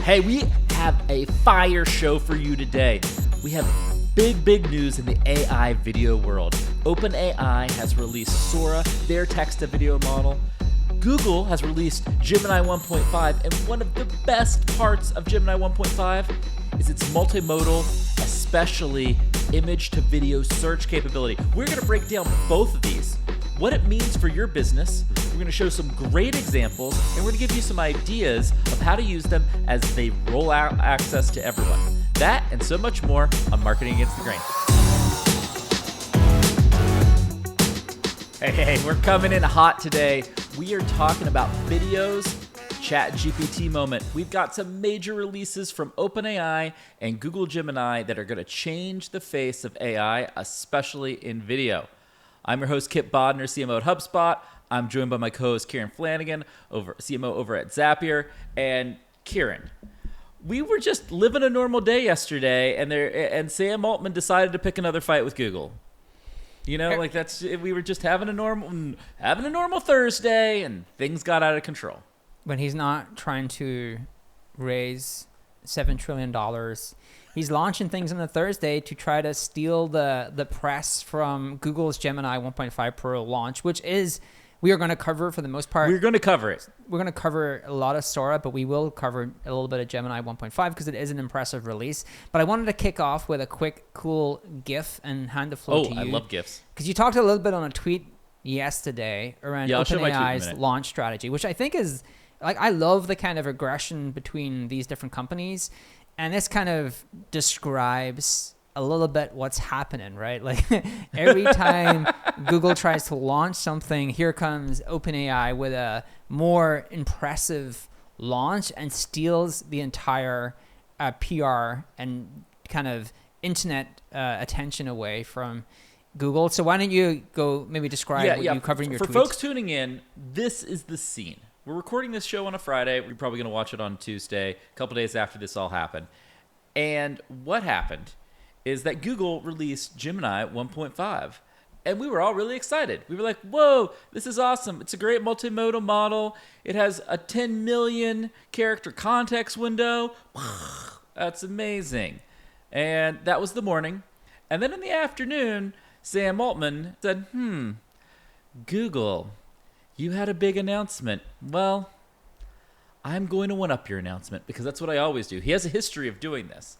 Hey, we have a fire show for you today. We have big news in the AI video world. OpenAI has released Sora, their text-to-video model. Google has released Gemini 1.5, and one of the best parts of Gemini 1.5 is its multimodal, especially image-to-video search capability. We're going to break down both of these, what it means for your business. We're going to show some great examples, and we're going to give you some ideas of how to use them as they roll out access to everyone. That and so much more on Marketing Against the Grain. Hey, we're coming in hot today. We are talking about videos, ChatGPT moment. We've got some major releases from OpenAI and Google Gemini that are going to change the face of AI, especially in video. I'm your host, Kipp Bodner, CMO at HubSpot. I'm joined by my co-host, Kieran Flanagan, CMO over at Zapier. And Kieran, we were just living a normal day yesterday, and Sam Altman decided to pick another fight with Google. You know, like we were just having a normal Thursday, and things got out of control. When he's not trying to raise $7 trillion, he's launching things on a Thursday to try to steal the press from Google's Gemini 1.5 Pro launch, which is, we are going to cover for the most part. We're going to cover it. We're going to cover a lot of Sora, but we will cover a little bit of Gemini 1.5 because it is an impressive release. But I wanted to kick off with a quick, cool GIF and hand the floor to you. Oh, I love GIFs. Because you talked a little bit on a tweet yesterday around OpenAI's launch strategy, which I think is, like, I love the kind of aggression between these different companies. And this kind of describes a little bit what's happening, right? Like every time Google tries to launch something, here comes OpenAI with a more impressive launch and steals the entire PR and kind of internet attention away from Google. So why don't you go maybe describe what you covered in your tweets? For folks tuning in, this is the scene. We're recording this show on a Friday. We're probably going to watch it on Tuesday, a couple days after this all happened. And what happened is that Google released Gemini 1.5. And we were all really excited. We were like, whoa, this is awesome. It's a great multimodal model. It has a 10 million character context window. That's amazing. And that was the morning. And then in the afternoon, Sam Altman said, Google, you had a big announcement. Well, I'm going to one-up your announcement because that's what I always do. He has a history of doing this.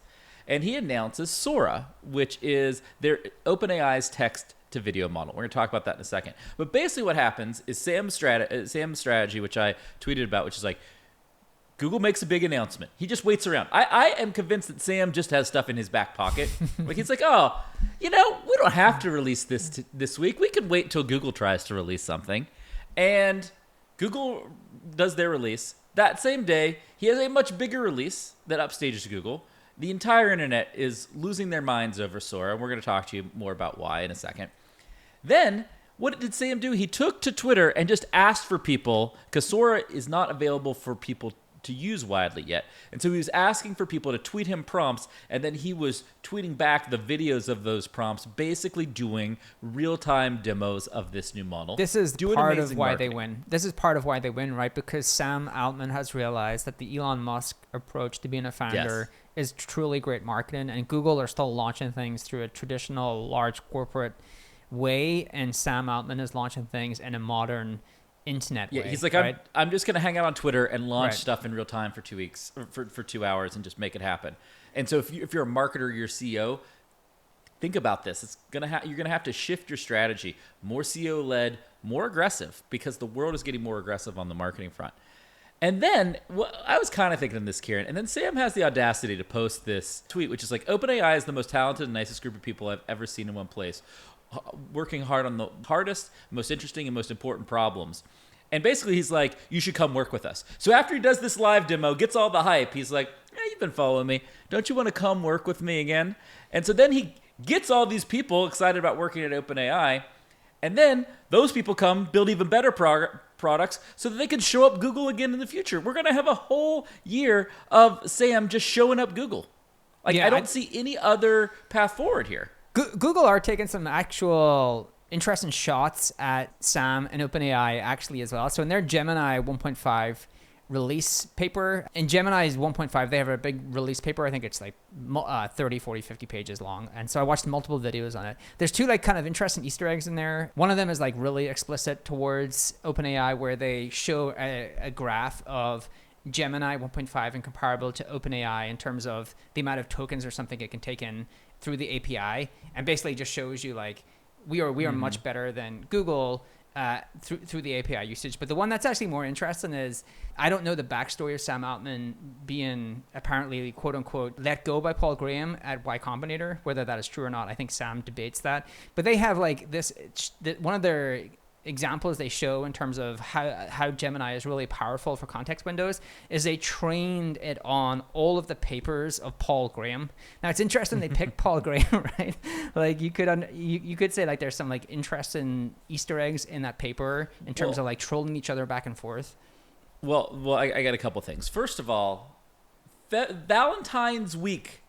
And he announces Sora, which is their OpenAI's text-to-video model. We're going to talk about that in a second. But basically what happens is Sam's strategy, which I tweeted about, which is like, Google makes a big announcement. He just waits around. I am convinced that Sam just has stuff in his back pocket. Like he's like, oh, we don't have to release this week. We can wait until Google tries to release something. And Google does their release. That same day, he has a much bigger release that upstages Google. The entire internet is losing their minds over Sora, and we're going to talk to you more about why in a second. Then, what did Sam do? He took to Twitter and just asked for people, because Sora is not available for people to use widely yet. And so he was asking for people to tweet him prompts, and then he was tweeting back the videos of those prompts, basically doing real-time demos of this new model. This is part of why they win. This is part of why they win, right? Because Sam Altman has realized that the Elon Musk approach to being a founder is truly great marketing, and Google are still launching things through a traditional large corporate way, and Sam Altman is launching things in a modern internet way. He's like, right? I'm just going to hang out on Twitter and launch stuff in real time for 2 weeks, or for 2 hours, and just make it happen. And so if you're a marketer, you're CEO, think about this. You're going to have to shift your strategy, more CEO led, more aggressive, because the world is getting more aggressive on the marketing front. And then I was kind of thinking of this, Kieran, and then Sam has the audacity to post this tweet, which is like, OpenAI is the most talented and nicest group of people I've ever seen in one place, working hard on the hardest, most interesting, and most important problems. And basically he's like, you should come work with us. So after he does this live demo, gets all the hype, he's like, you've been following me. Don't you want to come work with me again? And so then he gets all these people excited about working at OpenAI. And then those people come build even better products so that they can show up Google again in the future. We're going to have a whole year of Sam just showing up Google. I don't see any other path forward here. Google are taking some actual interesting shots at Sam and OpenAI actually as well. So in their Gemini 1.5 release paper. In Gemini's 1.5, they have a big release paper. I think it's like 30, 40, 50 pages long. And so I watched multiple videos on it. There's two like kind of interesting Easter eggs in there. One of them is like really explicit towards OpenAI, where they show a graph of Gemini 1.5 and comparable to OpenAI in terms of the amount of tokens or something it can take in through the API, and basically just shows you like we are much better than Google through the API usage. But the one that's actually more interesting is, I don't know the backstory of Sam Altman being apparently quote unquote let go by Paul Graham at Y Combinator, whether that is true or not. I think Sam debates that. But they have like this, one of their examples they show in terms of how Gemini is really powerful for context windows is they trained it on all of the papers of Paul Graham. Now it's interesting they picked Paul Graham, right? Like you could say like there's some like interesting Easter eggs in that paper in terms of like trolling each other back and forth. Well, I got a couple things. First of all, Valentine's week,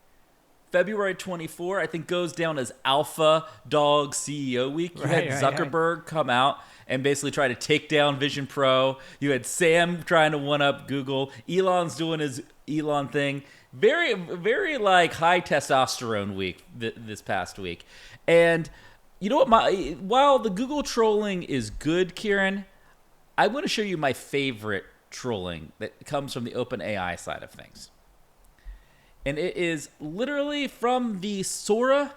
February 24, I think, goes down as Alpha Dog CEO week. You had Zuckerberg come out and basically try to take down Vision Pro. You had Sam trying to one-up Google. Elon's doing his Elon thing. Very, very like high testosterone week this past week. And you know what? While the Google trolling is good, Kieran, I want to show you my favorite trolling that comes from the OpenAI side of things. And it is literally from the Sora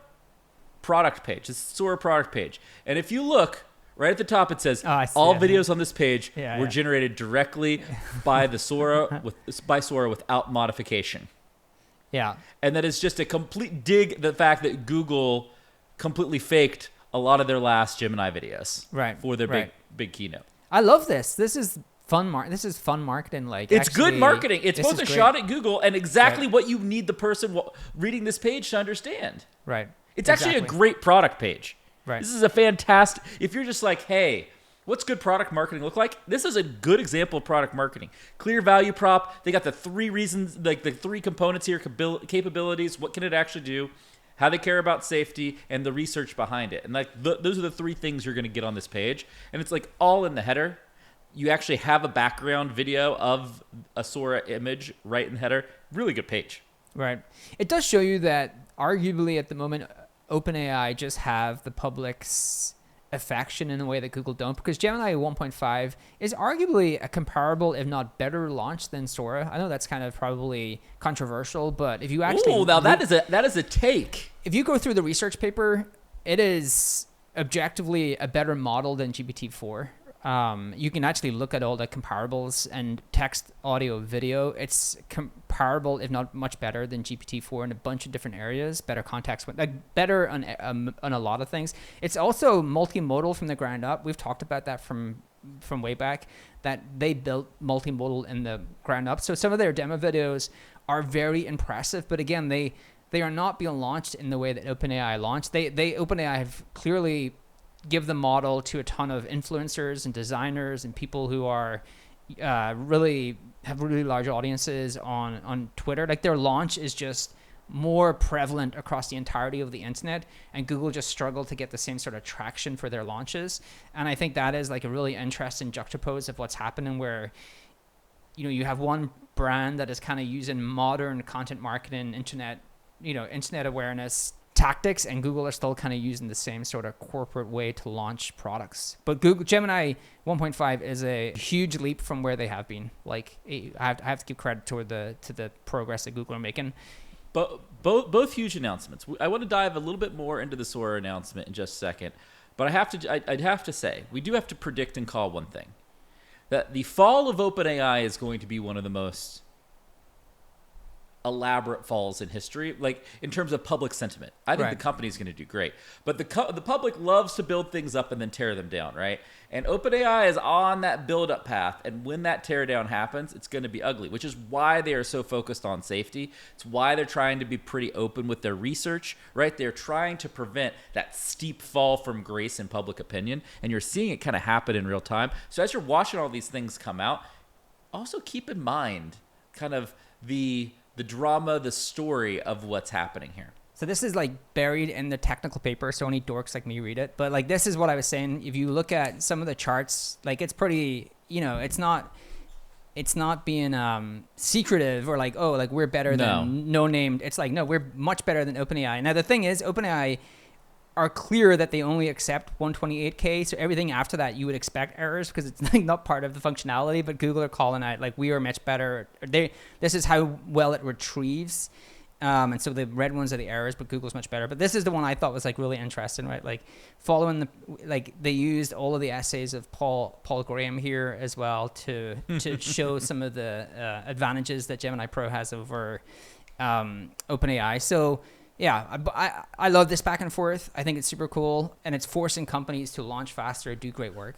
product page. It's the Sora product page. And if you look, right at the top it says, all videos on this page were generated directly by the Sora by Sora without modification. Yeah. And that is just a complete dig at the fact that Google completely faked a lot of their last Gemini videos for their big keynote. I love this. This is fun. This is fun marketing. Like it's good marketing. It's both a shot at Google and exactly what you need the person reading this page to understand. Right. It's actually a great product page. Right. This is a fantastic. If you're just like, hey, what's good product marketing look like? This is a good example of product marketing. Clear value prop. They got the three reasons, like the three components here: capabilities. What can it actually do? How they care about safety, and the research behind it. And like those are the three things you're going to get on this page. And it's like all in the header. You actually have a background video of a Sora image right in the header. Really good page. Right. It does show you that arguably at the moment, OpenAI just have the public's affection in a way that Google don't, because Gemini 1.5 is arguably a comparable, if not better, launch than Sora. I know that's kind of probably controversial, but if you actually that is a take. If you go through the research paper, it is objectively a better model than GPT-4. You can actually look at all the comparables and text, audio, video. It's comparable, if not much better than GPT-4 in a bunch of different areas. Better context, like better on a lot of things. It's also multimodal from the ground up. We've talked about that from way back, that they built multimodal in the ground up. So some of their demo videos are very impressive, but again, they are not being launched in the way that OpenAI launched. OpenAI have clearly give the model to a ton of influencers and designers and people who are really have really large audiences on Twitter. Like their launch is just more prevalent across the entirety of the internet, and Google just struggled to get the same sort of traction for their launches. And I think that is like a really interesting juxtapose of what's happening, where you have one brand that is kind of using modern content marketing, internet awareness tactics, and Google are still kind of using the same sort of corporate way to launch products. But Gemini 1.5 is a huge leap from where they have been. Like I have to give credit to the progress that Google are making. But both huge announcements. I want to dive a little bit more into the Sora announcement in just a second. But I'd have to say, we do have to predict and call one thing: that the fall of OpenAI is going to be one of the most elaborate falls in history, like in terms of public sentiment. I think the company's going to do great, but the public loves to build things up and then tear them down, right? And OpenAI is on that build-up path, and when that teardown happens, it's going to be ugly, which is why they are so focused on safety. It's why they're trying to be pretty open with their research, right? They're trying to prevent that steep fall from grace in public opinion, and you're seeing it kind of happen in real time. So as you're watching all these things come out, also keep in mind kind of the drama, the story of what's happening here. So this is like buried in the technical paper, so only dorks like me read it. But like this is what I was saying. If you look at some of the charts, like it's pretty, it's not it's not being secretive or like, oh, like we're better than no named. It's like, no, we're much better than OpenAI. Now the thing is, OpenAI are clear that they only accept 128K, so everything after that you would expect errors because it's like not part of the functionality. But Google are calling out like we are much better. This is how well it retrieves, and so the red ones are the errors, but Google's much better. But this is the one I thought was like really interesting, right? Like following they used all of the essays of Paul Graham here as well to show some of the advantages that Gemini Pro has over OpenAI. So. Yeah, I love this back and forth. I think it's super cool, and it's forcing companies to launch faster, do great work.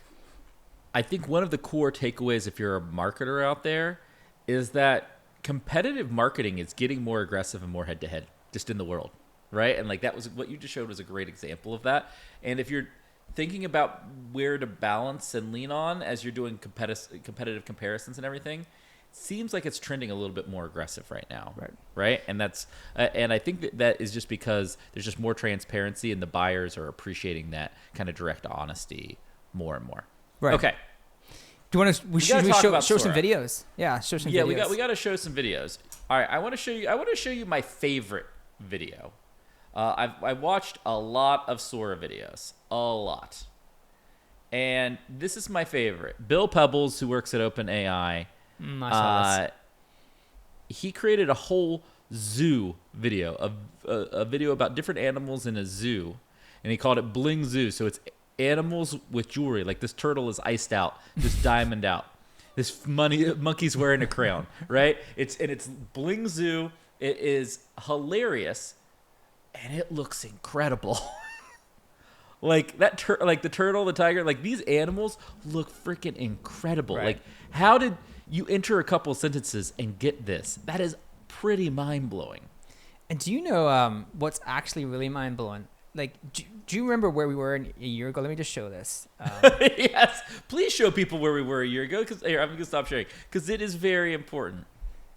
I think one of the core takeaways, if you're a marketer out there, is that competitive marketing is getting more aggressive and more head-to-head just in the world, right? And like that was what you just showed was a great example of that. And if you're thinking about where to balance and lean on as you're doing competitive comparisons and everything, seems like it's trending a little bit more aggressive right now, right? And that's and I think that is just because there's just more transparency and the buyers are appreciating that kind of direct honesty more and more. Right. Okay. Do you want to? Show some videos? Yeah, show some. videos. we got to show some videos. All right, I want to show you my favorite video. I watched a lot of Sora videos, a lot, and this is my favorite. Bill Pebbles, who works at OpenAI. He created a whole zoo video, a video about different animals in a zoo, and he called it Bling Zoo. So it's animals with jewelry, like this turtle is iced out, just diamond out. This monkey's wearing a crown, right? It's Bling Zoo. It is hilarious, and it looks incredible. Like that, like the turtle, the tiger, like these animals look freaking incredible. Right. Like how did you enter a couple sentences and get this? That is pretty mind-blowing. And do you know what's actually really mind-blowing? Like, do you remember where we were a year ago? Let me just show this. Yes, please show people where we were a year ago. Because I'm going to stop sharing because it is very important.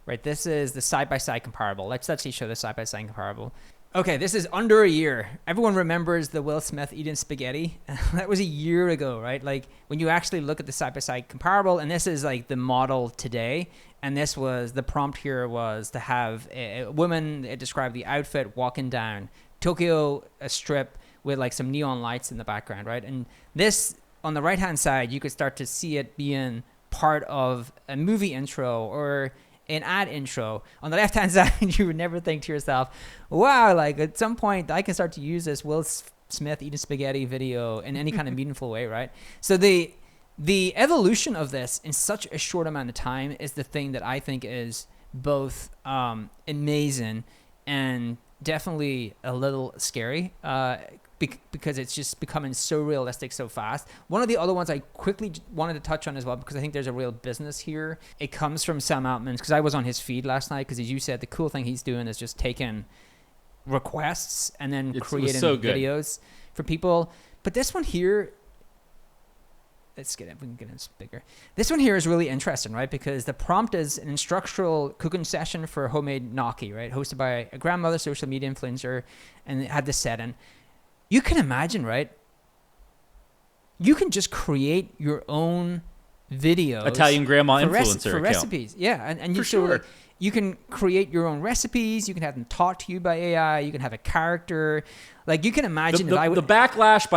Right, this is the side-by-side comparable. Let's actually show the side-by-side comparable. Okay, this is under a year. Everyone remembers the Will Smith eating spaghetti. That was a year ago, right? Like when you actually look at the side-by-side comparable, and this is like the model today, and this was, the prompt here was to have a woman, it described the outfit walking down Tokyo, a strip with like some neon lights in the background, right? And this, on the right-hand side, you could start to see it being part of a movie intro or an ad intro. On the left-hand side, you would never think to yourself, wow, like at some point I can start to use this Will Smith eating spaghetti video in any kind of meaningful way, right? So the evolution of this in such a short amount of time is the thing that I think is both amazing and definitely a little scary because it's just becoming so realistic so fast. One of the other ones I quickly wanted to touch on as well, because I think there's a real business here. It comes from Sam Altman, because I was on his feed last night, because as you said, the cool thing he's doing is just taking requests and then creating videos for people. But this one here, let's get it. We can get it bigger. This one here is really interesting, right? Because the prompt is an instructional cooking session for homemade gnocchi, right? Hosted by a grandmother, social media influencer, and it had this setting. You can imagine, right? You can just create your own videos. Italian grandma influencer for recipes. Yeah, and you sure. You can create your own recipes. You can have them taught to you by AI. You can have a character. Like you can imagine the backlash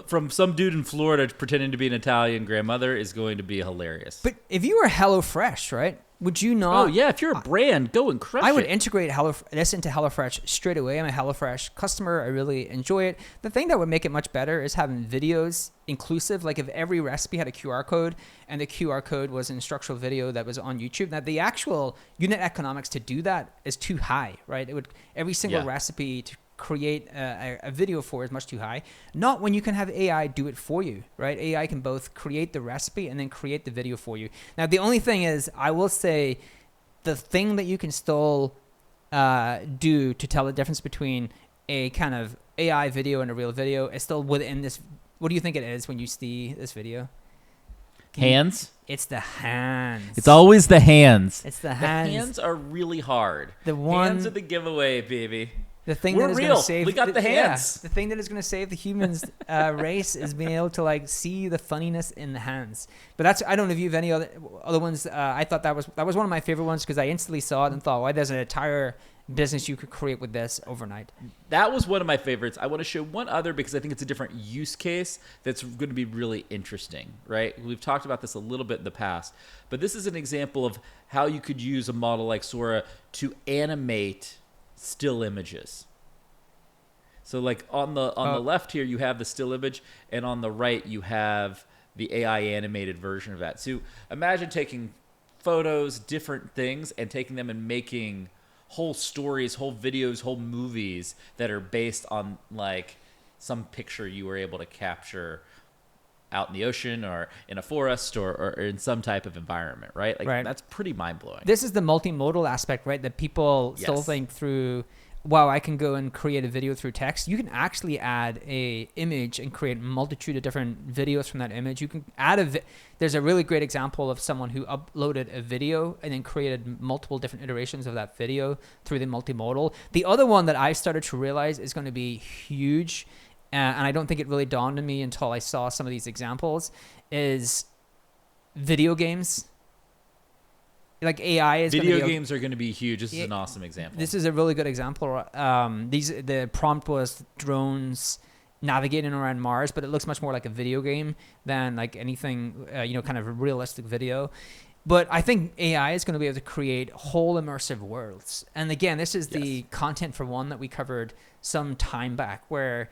from some dude in Florida pretending to be an Italian grandmother is going to be hilarious. But if you were HelloFresh, right? Would you not? Oh yeah, if you're a brand, go and crush it. I would integrate this into HelloFresh straight away. I'm a HelloFresh customer. I really enjoy it. The thing that would make it much better is having videos inclusive. Like if every recipe had a QR code and the QR code was an instructional video that was on YouTube. Now the actual unit economics to do that is too high, right? It would every single recipe to create a video for is much too high. Not when you can have AI do it for you, right? AI can both create the recipe and then create the video for you. Now, the only thing is, I will say, the thing that you can still do to tell the difference between a kind of AI video and a real video is still within this. What do you think it is when you see this video? Hands? It's the hands. It's always the hands. It's the hands. The hands are really hard. Hands are the giveaway, baby. The thing We're that is real. Going to save We got the hands. The thing that is going to save the humans race is being able to like see the funniness in the hands. But that's, I don't know if you have any other ones. I thought that was one of my favorite ones because I instantly saw it and thought, why, there's an entire business you could create with this overnight. That was one of my favorites. I want to show one other because I think it's a different use case that's going to be really interesting, right? We've talked about this a little bit in the past, but this is an example of how you could use a model like Sora to animate still images. So like on the left here, you have the still image, and on the right, you have the AI animated version of that. So imagine taking photos, different things, and taking them and making whole stories, whole videos, whole movies that are based on like some picture you were able to capture out in the ocean or in a forest or in some type of environment, right? Like right. That's pretty mind-blowing. This is the multimodal aspect, right? That people still think through, wow, I can go and create a video through text. You can actually add a image and create a multitude of different videos from that image. You can add there's a really great example of someone who uploaded a video and then created multiple different iterations of that video through the multimodal. The other one that I started to realize is going to be huge, and I don't think it really dawned on me until I saw some of these examples, is video games. Like AI is video games are going to be huge. This is an awesome example. This is a really good example. The prompt was drones navigating around Mars, but it looks much more like a video game than like anything, kind of a realistic video. But I think AI is going to be able to create whole immersive worlds. And again, this is the content for one that we covered some time back, where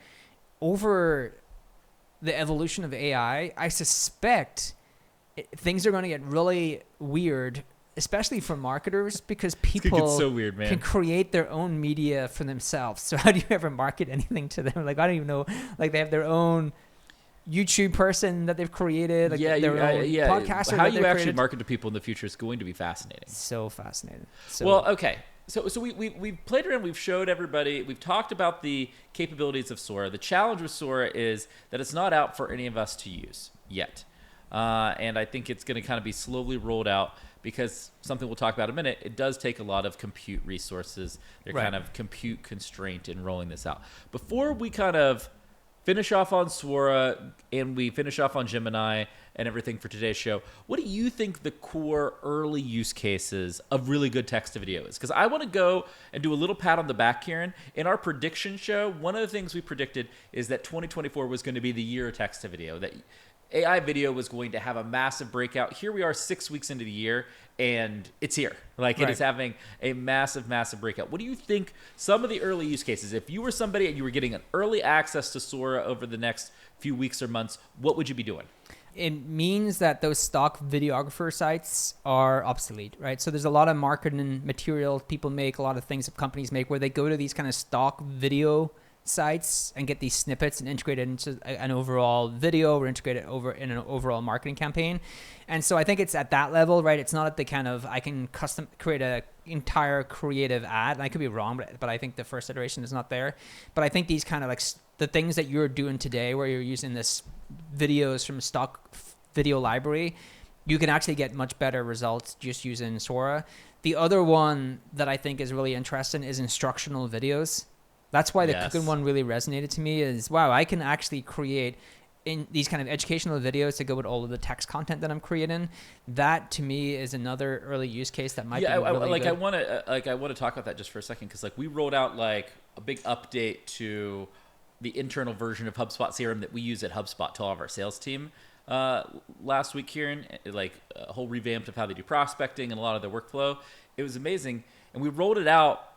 over the evolution of AI, I suspect things are going to get really weird, especially for marketers, because people so weird, man. can create their own media for themselves. So how do you ever market anything to them? Like, I don't even know. Like, they have their own YouTube person that they've created, like their own podcaster. How you actually market to people in the future is going to be fascinating. So fascinating. So, well, okay. So we've played around, we've showed everybody, we've talked about the capabilities of Sora. The challenge with Sora is that it's not out for any of us to use yet. And I think it's going to kind of be slowly rolled out, because something we'll talk about in a minute, it does take a lot of compute resources. They're kind of compute constraint in rolling this out. Before we kind of finish off on Sora and we finish off on Gemini and everything for today's show, what do you think the core early use cases of really good text to video is? Because I want to go and do a little pat on the back, Kieran. In our prediction show, one of the things we predicted is that 2024 was going to be the year of text to video, that AI video was going to have a massive breakout. Here we are 6 weeks into the year, and it's here. Like, it is having a massive, massive breakout. What do you think some of the early use cases, if you were somebody and you were getting an early access to Sora over the next few weeks or months, what would you be doing? It means that those stock videographer sites are obsolete, right? So there's a lot of marketing material people make, a lot of things that companies make, where they go to these kind of stock video sites and get these snippets and integrate it into an overall video or integrate it over in an overall marketing campaign. And so I think it's at that level, right? It's not at the kind of, I can custom create a entire creative ad. And I could be wrong, but I think the first iteration is not there. But I think these kind of like the things that you're doing today, where you're using this videos from stock video library, you can actually get much better results just using Sora. The other one that I think is really interesting is instructional videos. That's why the cooking one really resonated to me, is, wow, I can actually create in these kind of educational videos to go with all of the text content that I'm creating. That to me is another early use case that might be really good. I want to talk about that just for a second, because like we rolled out like a big update to the internal version of HubSpot CRM that we use at HubSpot to all of our sales team last week, Kieran, like a whole revamp of how they do prospecting and a lot of their workflow. It was amazing. And we rolled it out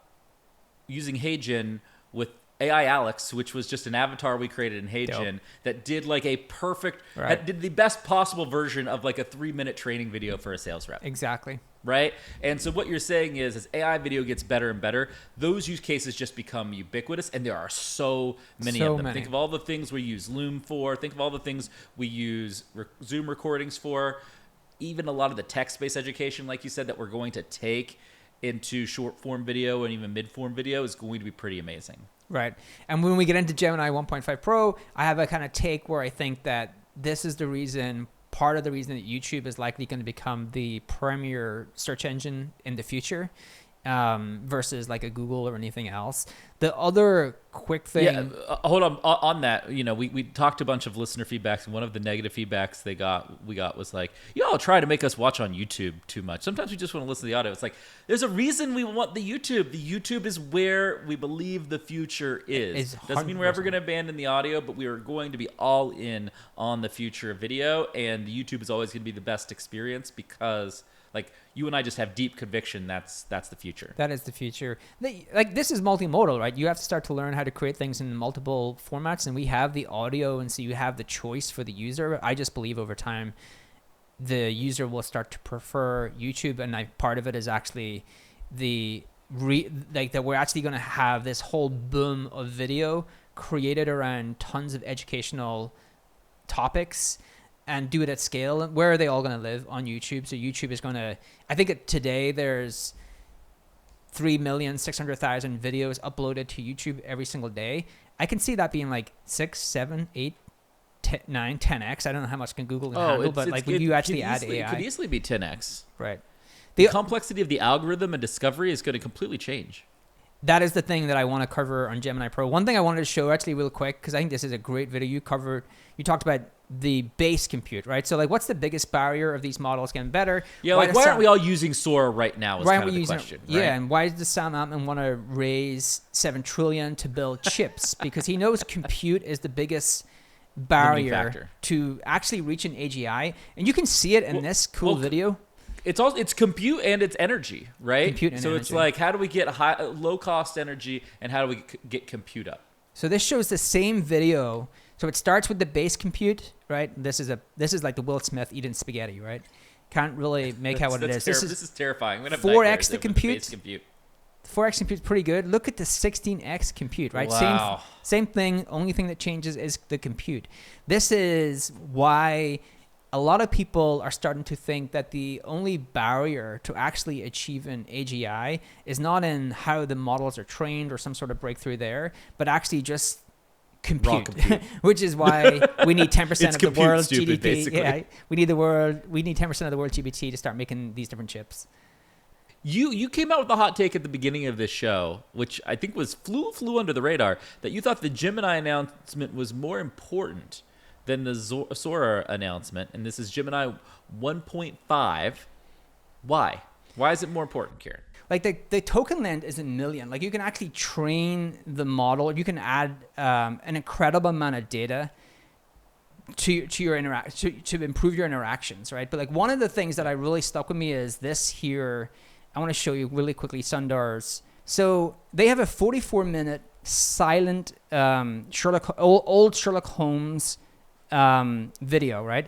using HeyGen with AI Alex, which was just an avatar we created in HeyGen that did like a perfect, did the best possible version of like a 3-minute training video for a sales rep. Exactly. Right? And so what you're saying is, as AI video gets better and better, those use cases just become ubiquitous, and there are so many of them. Think of all the things we use Loom for. Think of all the things we use Zoom recordings for. Even a lot of the text-based education, like you said, that we're going to take into short-form video and even mid-form video is going to be pretty amazing. Right. And when we get into Gemini 1.5 Pro, I have a kind of take where I think that this is the reason, part of the reason that YouTube is likely going to become the premier search engine in the future. versus like a Google or anything else. The other quick thing. Yeah, hold on that. We talked a bunch of listener feedbacks, and one of the negative feedbacks we got was like, y'all try to make us watch on YouTube too much. Sometimes we just want to listen to the audio. It's like, there's a reason we want the YouTube. The YouTube is where we believe the future is. Doesn't mean we're ever going to abandon the audio, but we are going to be all in on the future of video, and the YouTube is always going to be the best experience because, like, you and I just have deep conviction that's the future. That is the future. Like, this is multimodal, right? You have to start to learn how to create things in multiple formats, and we have the audio, and so you have the choice for the user. I just believe over time the user will start to prefer YouTube, and part of it is actually that we're actually going to have this whole boom of video created around tons of educational topics and do it at scale. Where are they all going to live? On YouTube. So YouTube is going to, I think today there's 3,600,000 videos uploaded to YouTube every single day. I can see that being like 6, 7, 8, 10, 9, 10x. I don't know how much can Google handle, but like when you actually add AI. It could easily be 10x. Right. The complexity of the algorithm and discovery is going to completely change. That is the thing that I want to cover on Gemini Pro. One thing I wanted to show actually real quick, because I think this is a great video. You talked about the base compute, right? So like, what's the biggest barrier of these models getting better? Yeah, why aren't we all using Sora right now is kind of the question. Right? Yeah, and why does Sam Altman want to raise $7 trillion to build chips? Because he knows compute is the biggest barrier to actually reach an AGI. And you can see it in this cool video. It's compute and it's energy, right? Compute and energy. It's like, how do we get low cost energy and how do we get compute up? So this shows the same video. So it starts with the base compute, right? This is like the Will Smith eating spaghetti, right? Can't really make out what it is. This is terrifying. 4x the compute. 4x compute is pretty good. Look at the 16x compute, right? Wow. Same thing. Only thing that changes is the compute. This is why a lot of people are starting to think that the only barrier to actually achieving AGI is not in how the models are trained or some sort of breakthrough there, but actually just compute. Which is why we need 10% of the world's GDP. Basically. Yeah, we need 10% of the world's GDP to start making these different chips. You came out with a hot take at the beginning of this show, which I think was flew under the radar, that you thought the Gemini announcement was more important than the Sora announcement, and this is Gemini 1.5. Why? Why is it more important, Kieran? Like the token length is 1 million. Like you can actually train the model. You can add an incredible amount of data to your to improve your interactions, right? But like one of the things that I really stuck with me is this here. I want to show you really quickly Sundar's. So they have a 44-minute silent old Sherlock Holmes video, right?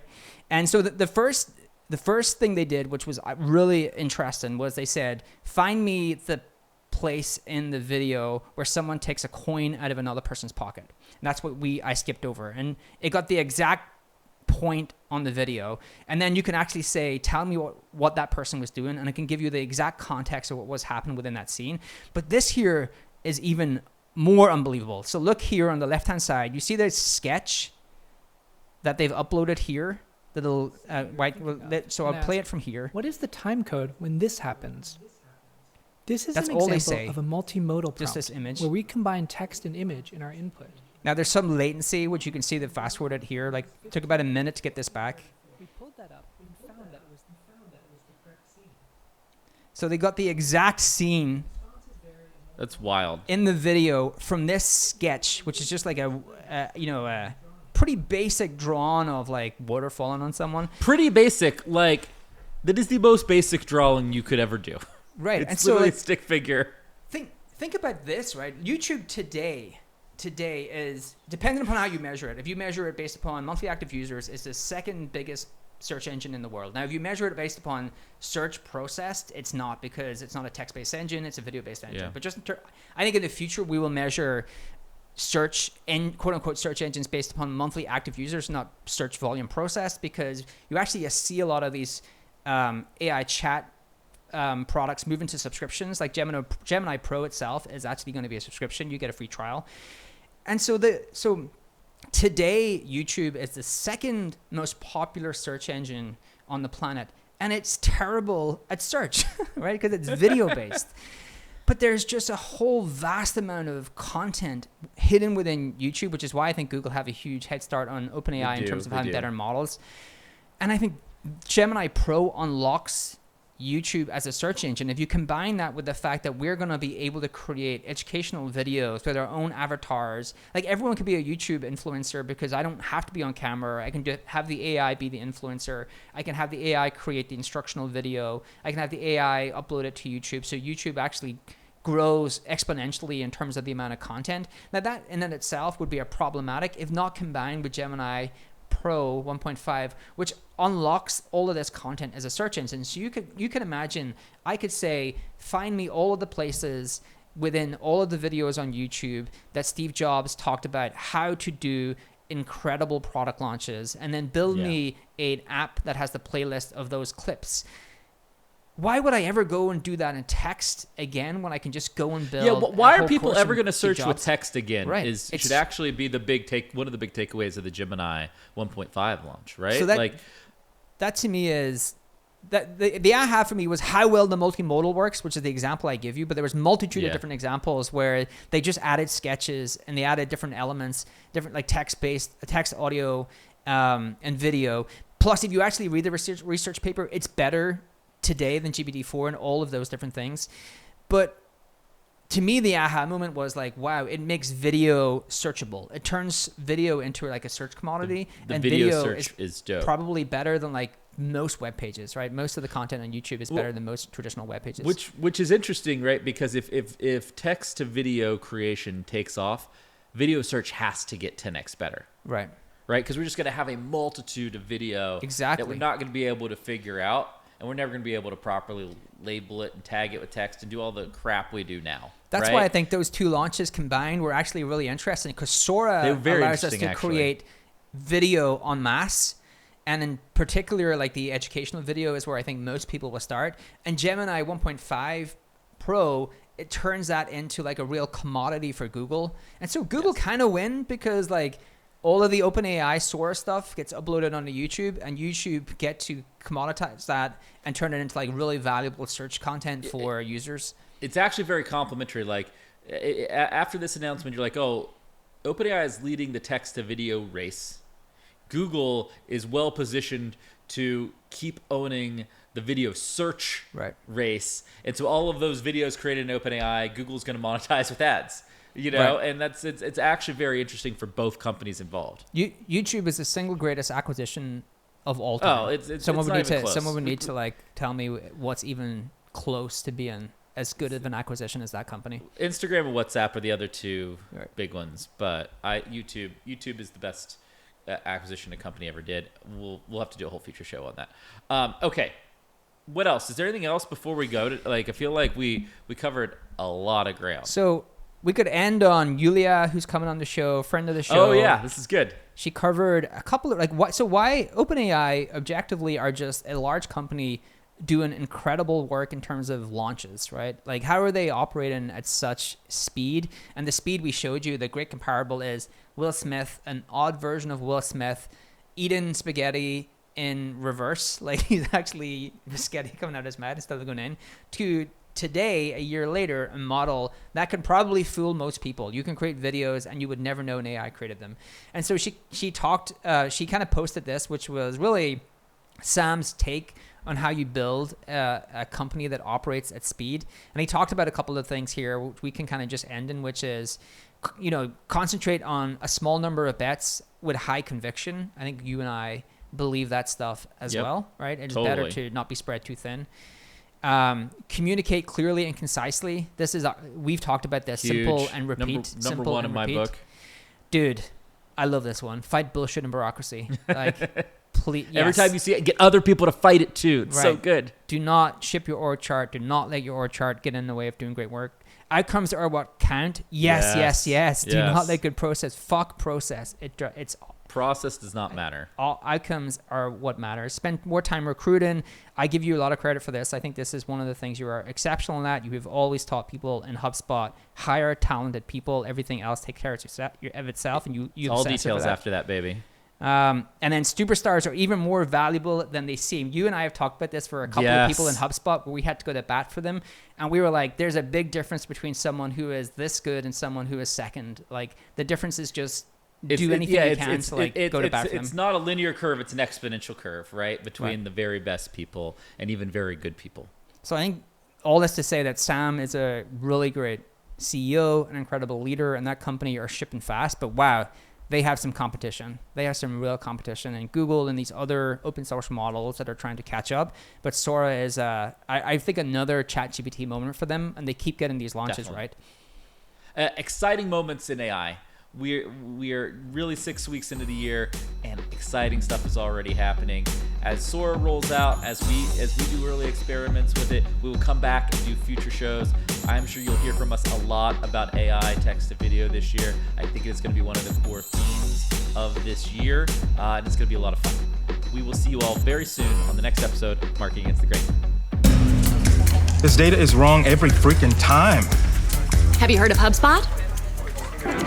And so the first thing they did, which was really interesting, was they said, find me the place in the video where someone takes a coin out of another person's pocket. And that's what I skipped over. And it got the exact point on the video. And then you can actually say, tell me what that person was doing. And it can give you the exact context of what was happening within that scene. But this here is even more unbelievable. So look here on the left-hand side. You see the sketch that they've uploaded here? The little so I'll play it from here. What is the time code when this happens? This is That's an all example of a multimodal prompt, just this image, where we combine text and image in our input. Now there's some latency, which you can see the fast forwarded here. Like it took about a minute to get this back. We pulled that up and found that it was the correct scene. So they got the exact scene. That's wild. In the video from this sketch, which is just like a pretty basic drawing of like water falling on someone. Pretty basic, like that is the most basic drawing you could ever do. Right, it's and so literally like, a stick figure. Think about this, right? YouTube today is, depending upon how you measure it. If you measure it based upon monthly active users, it's the second biggest search engine in the world. Now, if you measure it based upon search processed, it's not, because it's not a text-based engine; it's a video-based engine. Yeah. But I think in the future we will measure search and quote unquote search engines based upon monthly active users, not search volume processed, because you actually see a lot of these AI chat products move into subscriptions. Like Gemini Pro itself is actually going to be a subscription. You get a free trial. And so today YouTube is the second most popular search engine on the planet, and it's terrible at search, right? Because it's video based. But there's just a whole vast amount of content hidden within YouTube, which is why I think Google have a huge head start on OpenAI in terms of having better models. And I think Gemini Pro unlocks YouTube as a search engine. If you combine that with the fact that we're going to be able to create educational videos with our own avatars, like everyone can be a YouTube influencer because I don't have to be on camera. I can just have the AI be the influencer. I can have the AI create the instructional video. I can have the AI upload it to YouTube. So YouTube actually grows exponentially in terms of the amount of content. Now that in and itself would be a problematic if not combined with Gemini Pro 1.5, which unlocks all of this content as a search engine. So you can imagine, I could say, find me all of the places within all of the videos on YouTube that Steve Jobs talked about how to do incredible product launches, and then build me an app that has the playlist of those clips. Why would I ever go and do that in text again when I can just go and build? Yeah, why are people ever going to search with text again? Right. Should actually be one of the big takeaways of the Gemini 1.5 launch, right? So that to me is that the aha for me was how well the multimodal works, which is the example I give you. But there was multitude of different examples where they just added sketches and they added different elements, different like text-based, text, audio, and video. Plus, if you actually read the research paper, it's better today than GPT-4 and all of those different things. But to me, the aha moment was like, wow, it makes video searchable. It turns video into like a search commodity. The video search is dope. Probably better than like most web pages, right? Most of the content on YouTube is better than most traditional web pages. Which is interesting, right? Because if text to video creation takes off, video search has to get 10x better. Right. Right? Because we're just going to have a multitude of video that we're not going to be able to figure out. And we're never going to be able to properly label it and tag it with text and do all the crap we do now. That's why I think those two launches combined were actually really interesting, because Sora allows us to create video en masse. And in particular, like the educational video is where I think most people will start. And Gemini 1.5 Pro, it turns that into like a real commodity for Google. And so Google kind of win because like all of the OpenAI Sora stuff gets uploaded onto YouTube, and YouTube get to commoditize that and turn it into like really valuable search content for users. It's actually very complimentary. Like after this announcement, you're like, oh, OpenAI is leading the text to video race. Google is well positioned to keep owning the video search race. And so all of those videos created in OpenAI, Google's going to monetize with ads. You know, and it's actually very interesting for both companies involved. YouTube is the single greatest acquisition of all time. Oh, someone would need to like tell me what's even close to being as good of an acquisition as that company. Instagram and WhatsApp are the other two big ones, but YouTube is the best acquisition a company ever did. We'll have to do a whole feature show on that. Okay, what else? Is there anything else before we go to like? I feel like we covered a lot of ground. So we could end on Yulia, who's coming on the show, friend of the show. Oh yeah, this is good. She covered a couple of why OpenAI objectively are just a large company doing incredible work in terms of launches, right? Like how are they operating at such speed? And the speed we showed you, the great comparable is Will Smith, an odd version of Will Smith, eating spaghetti in reverse, like he's actually spaghetti coming out of his mouth instead of going in, to today, a year later, a model that could probably fool most people. You can create videos and you would never know an AI created them. And so she talked, she kind of posted this, which was really Sam's take on how you build a company that operates at speed. And he talked about a couple of things here, which we can kind of just end in, which is, you know, concentrate on a small number of bets with high conviction. I think you and I believe that stuff as well, right? It's better to not be spread too thin. Communicate clearly and concisely. This is we've talked about this. Huge. Simple and repeat. Number one in my book. Dude, I love this one. Fight bullshit and bureaucracy. Like, please. Yes. Every time you see it, get other people to fight it too. It's so good. Do not ship your org chart. Do not let your org chart get in the way of doing great work. Outcomes are what count. Yes. Do not let good process. Fuck process. It's process does not matter. All outcomes are what matters. Spend more time recruiting. I give you a lot of credit for this. I think this is one of the things you are exceptional at. You have always taught people in HubSpot, hire talented people. Everything else take care of itself, and you all details after that, baby. And then superstars are even more valuable than they seem. You and I have talked about this for a couple of people in HubSpot where we had to go to bat for them. And we were like, there's a big difference between someone who is this good and someone who is second. Like the difference is just do anything you can to go to bat for them. It's not a linear curve. It's an exponential curve, right? Between the very best people and even very good people. So I think all this to say that Sam is a really great CEO, an incredible leader, and that company are shipping fast. But wow, they have some competition. They have some real competition, and Google and these other open source models that are trying to catch up. But Sora is, I think, another ChatGPT moment for them, and they keep getting these launches right. Exciting moments in AI. We are really 6 weeks into the year, and exciting stuff is already happening. As Sora rolls out, as we do early experiments with it, we will come back and do future shows. I'm sure you'll hear from us a lot about AI text to video this year. I think it's going to be one of the core themes of this year, and it's going to be a lot of fun. We will see you all very soon on the next episode of Marketing Against the Grain. This data is wrong every freaking time. Have you heard of HubSpot?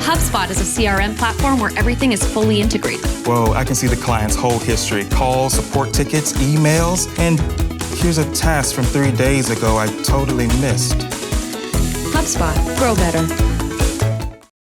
HubSpot is a CRM platform where everything is fully integrated. Whoa, I can see the client's whole history, calls, support tickets, emails, and here's a task from 3 days ago I totally missed. HubSpot. Grow better.